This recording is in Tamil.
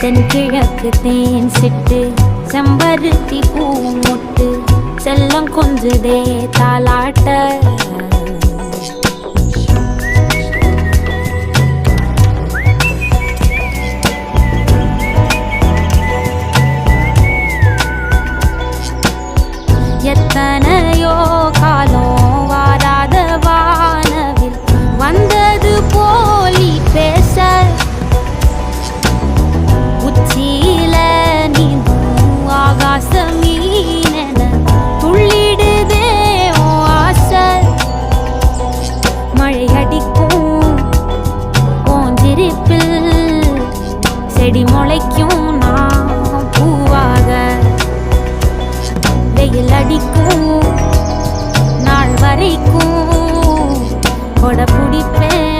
தென்கிழக்கு தேன் சிட்டு செம்பருத்தி பூ முட்டு செல்லம் கொஞ்சுதே தாலாட்ட எத்தனையோ காலம் வாராத வானவில் வந்தது போலி பேச உச்சியில நீந்தும் ஆகாச மீனென துள்ளிடுதே ஆசை மழை அடிக்கும் போஞ்சிருப்பில் செடி முளைக்கும் நான் பூவாக வெயில் அடிக்கும் நாள் வரைக்கும் கொடை பிடிப்பேன்